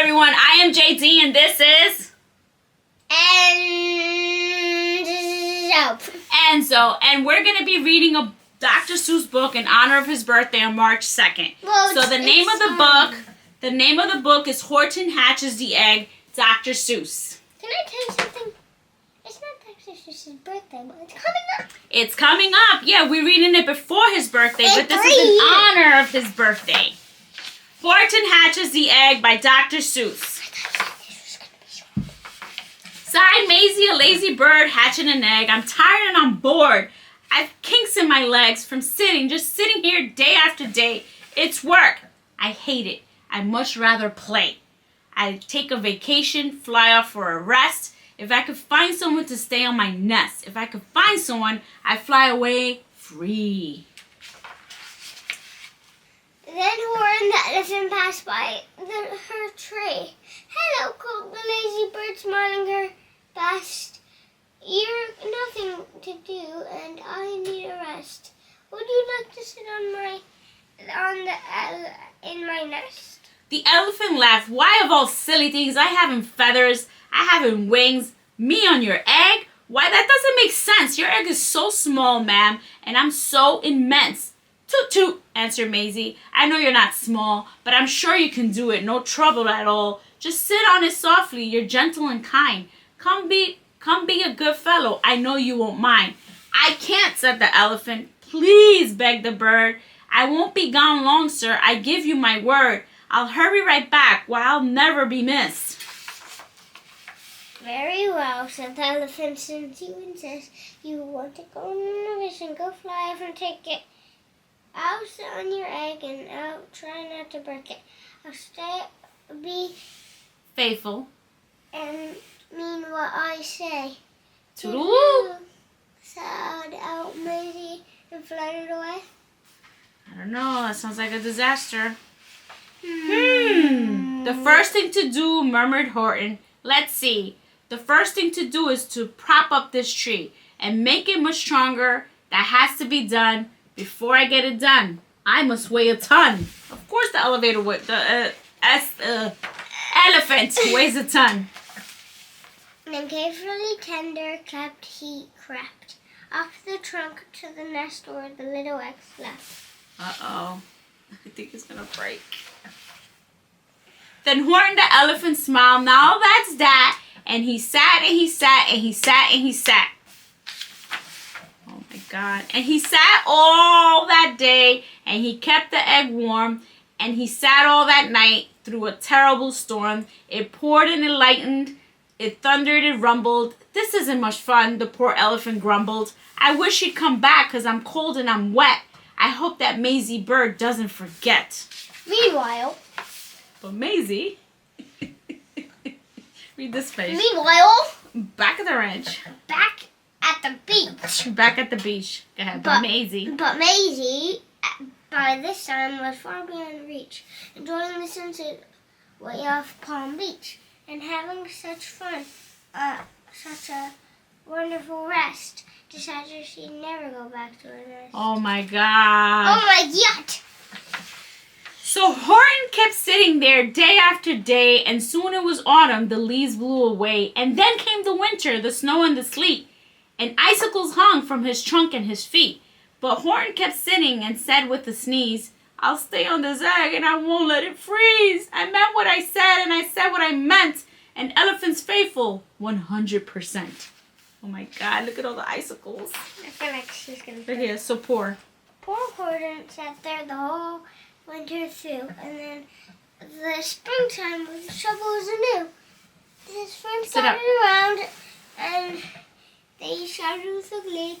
everyone. I am JD and this is Enzo. And we're going to be reading a Dr. Seuss book in honor of his birthday on March 2nd. So the name of the book is Horton Hatches the Egg, Dr. Seuss. Can I tell you something? It's not Dr. Seuss's birthday, but it's coming up. It's coming up. Yeah, we're reading it before his birthday, but this is in honor of his birthday. Horton Hatches the Egg by Dr. Seuss. Sighed Maisie, a lazy bird hatching an egg. I'm tired and I'm bored. I've kinks in my legs from just sitting here day after day. It's work. I hate it. I'd much rather play. I'd take a vacation, fly off for a rest. If I could find someone to stay on my nest. If I could find someone, I'd fly away free. Then Horton the elephant passed by her tree. Hello, called the lazy bird, smiling her best. You're nothing to do, and I need a rest. Would you like to sit in my nest? The elephant laughed. Why, of all silly things, I haven't feathers, I haven't wings. Me on your egg? Why, that doesn't make sense. Your egg is so small, ma'am, and I'm so immense. Toot toot, answered Maisie. I know you're not small, but I'm sure you can do it. No trouble at all. Just sit on it softly. You're gentle and kind. Come be a good fellow. I know you won't mind. I can't, said the elephant. Please, begged the bird. I won't be gone long, sir. I give you my word. I'll hurry right back. Why, I'll never be missed. Very well, said the elephant. Since you insist you want to go on a mission, go fly off and take it. I'll sit on your egg and I'll try not to break it. I'll be faithful and mean what I say. Toodaloo, sighed out Maisie and fluttered away. I don't know. That sounds like a disaster. The first thing to do, murmured Horton. Let's see. The first thing to do is to prop up this tree and make it much stronger. That has to be done. Before I get it done, I must weigh a ton. Of course the elephant weighs a ton. And carefully tender clapped he crept off the trunk to the nest where the little egg slept. Uh-oh. I think it's going to break. Then Horton the elephant smiled. Now that's that. And he sat and he sat and he sat and he sat. Oh my God. And he sat all that day and he kept the egg warm. And he sat all that night through a terrible storm. It poured and it lightened. It thundered and rumbled. This isn't much fun, the poor elephant grumbled. I wish he'd come back because I'm cold and I'm wet. I hope that Maisie bird doesn't forget. Meanwhile. But Maisie. Read this page. Meanwhile. Back at the ranch. Back at the beach. Back at the beach. Go ahead. But Maisie, by this time, was far beyond reach, enjoying the sunset way off Palm Beach, and having such fun, such a wonderful rest, decided she'd never go back to her nest. Oh my God. Oh my yacht! So Horton kept sitting there day after day, and soon it was autumn, the leaves blew away, and then came the winter, the snow and the sleet, and icicles hung from his trunk and his feet. But Horton kept sitting and said with a sneeze, I'll stay on this egg and I won't let it freeze. I meant what I said and I said what I meant. An elephant's faithful, 100%. Oh my God, look at all the icicles. I feel like she's going to... Right here, so poor. Poor Horton sat there the whole winter through, and then the springtime was troubles anew. His friends gathered around, and they shouted with glee.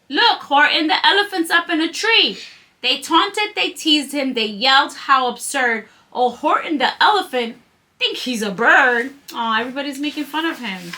Look, Horton, the elephant's up in a tree. They taunted, they teased him, they yelled, how absurd. Oh, Horton, the elephant, think he's a bird. Oh, everybody's making fun of him.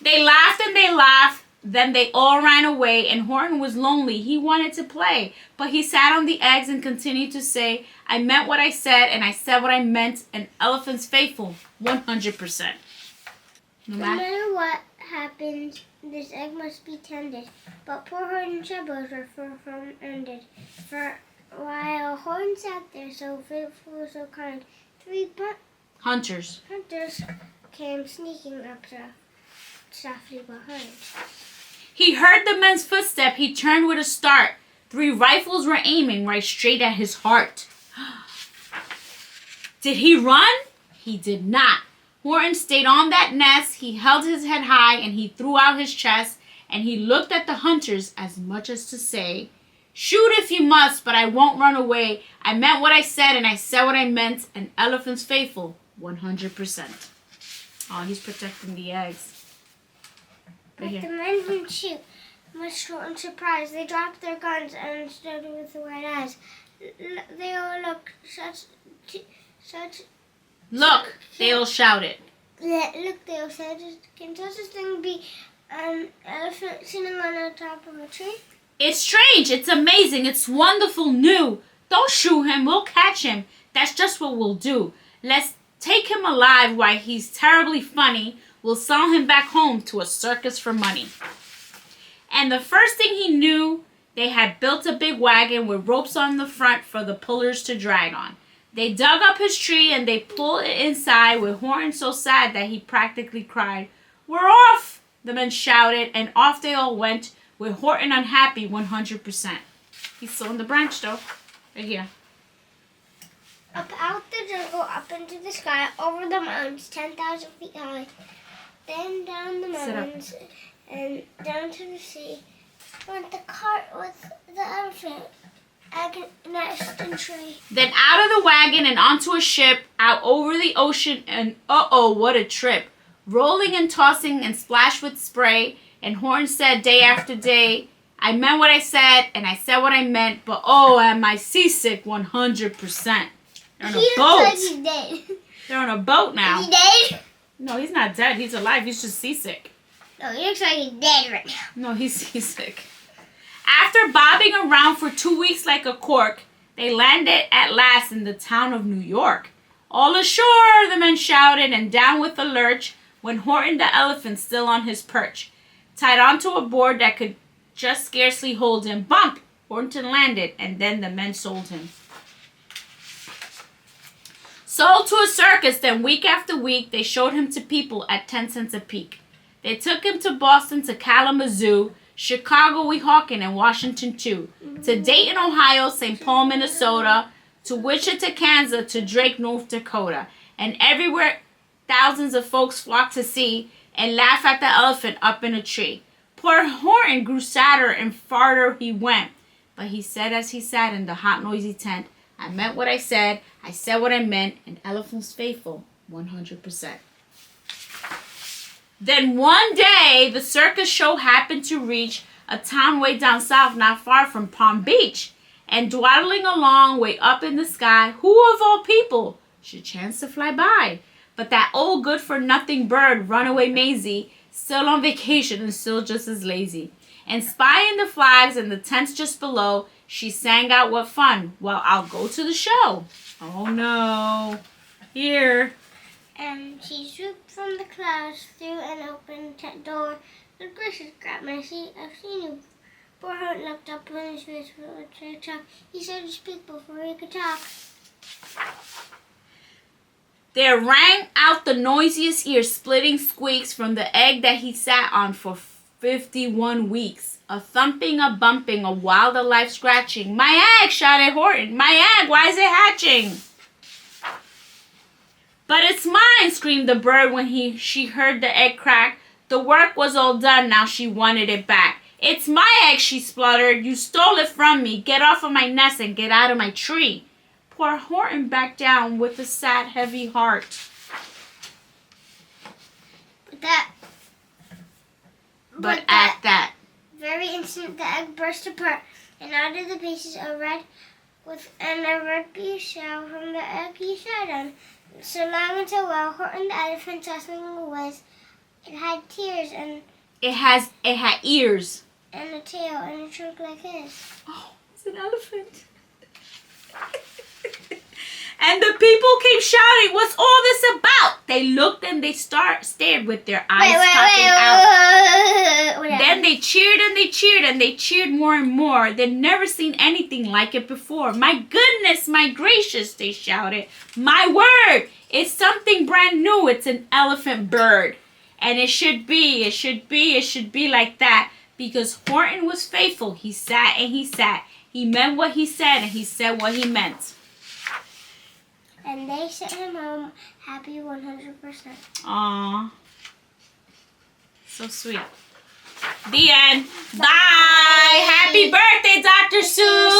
They laughed and they laughed. Then they all ran away, and Horton was lonely. He wanted to play, but he sat on the eggs and continued to say, I meant what I said, and I said what I meant. An elephant's faithful, 100%. No matter what happened, this egg must be tended. But poor Horton's troubles were far from ended. For while Horton sat there, so faithful, so kind, 3 Hunters came sneaking up softly behind. He heard the men's footstep. He turned with a start. 3 rifles were aiming right straight at his heart. Did he run? He did not. Horton stayed on that nest. He held his head high and he threw out his chest and he looked at the hunters as much as to say, "Shoot if you must, but I won't run away. I meant what I said and I said what I meant. An elephant's faithful, 100%. Oh, he's protecting the eggs. But the men didn't shoot. Much to Horton's surprise, they dropped their guns and stood with the white eyes. They all looked such. Look, they all shouted. Look, they all said, "Can such a thing be an elephant sitting on the top of a tree?" It's strange. It's amazing. It's wonderful new. Don't shoot him. We'll catch him. That's just what we'll do. Let's take him alive while he's terribly funny. We'll sell him back home to a circus for money. And the first thing he knew, they had built a big wagon with ropes on the front for the pullers to drag on. They dug up his tree and they pulled it inside with Horton so sad that he practically cried. "We're off!" the men shouted, and off they all went with Horton unhappy 100%. He's still in the branch though. Right here. Up out the jungle, up into the sky, over the mountains, 10,000 feet high. Then down the mountains and down to the sea went the cart with the elephant, egg, nest, and tree. Then out of the wagon and onto a ship, out over the ocean, and what a trip. Rolling and tossing and splashed with spray, and Horton said day after day, "I meant what I said, and I said what I meant, but oh, am I seasick 100%. They're on a boat. Like he's dead. They're on a boat now. Is he dead? No, he's not dead. He's alive. He's just seasick. No, he looks like he's dead right now. No, he's seasick. After bobbing around for 2 weeks like a cork, they landed at last in the town of New York. "All ashore," the men shouted, and down with a lurch went Horton the elephant still on his perch. Tied onto a board that could just scarcely hold him. Bump! Horton landed, and then the men sold him. Sold to a circus, then week after week, they showed him to people at 10 cents a peek. They took him to Boston, to Kalamazoo, Chicago, Weehawken, and Washington too. To Dayton, Ohio, St. Paul, Minnesota, to Wichita, Kansas, to Drake, North Dakota. And everywhere thousands of folks flocked to see and laugh at the elephant up in a tree. Poor Horton grew sadder and farther he went. But he said as he sat in the hot, noisy tent, "I meant what I said what I meant, and elephant's faithful 100%. Then one day, the circus show happened to reach a town way down south not far from Palm Beach. And dwaddling along way up in the sky, who of all people should chance to fly by? But that old good-for-nothing bird, Runaway Maisie, still on vacation and still just as lazy. And spying the flags and the tents just below, she sang out, "What fun! Well, I'll go to the show." Oh no. Here. And she swooped from the clouds through an open door. "Good gracious, Grandma, I've seen you." Poor Horton looked up when his face was a chalk. He started to speak before he could talk. There rang out the noisiest ear-splitting squeaks from the egg that he sat on for 51 weeks. A thumping, a bumping, a wild life scratching. "My egg!" shouted Horton. "My egg! Why is it hatching?" "But it's mine!" screamed the bird when she heard the egg crack. The work was all done, now she wanted it back. "It's my egg," she spluttered. "You stole it from me. Get off of my nest and get out of my tree." Poor Horton backed down with a sad, heavy heart. But at that very instant, the egg burst apart, and out of the pieces a red piece fell from the egg he sat on. So long and so well, Horton the elephant saw swinging was. It had tears and it had ears and a tail and a trunk like his. Oh, it's an elephant. And the people came shouting, "What's all this about?" They looked and they stared with their eyes popping out. Then they cheered and they cheered and they cheered more and more. They'd never seen anything like it before. "My goodness, my gracious," they shouted. "My word, it's something brand new. It's an elephant bird. And it should be like that." Because Horton was faithful. He sat and he sat. He meant what he said and he said what he meant. And they sent him home happy 100%. Aww. So sweet. The end. Bye. Happy birthday, Dr. Seuss.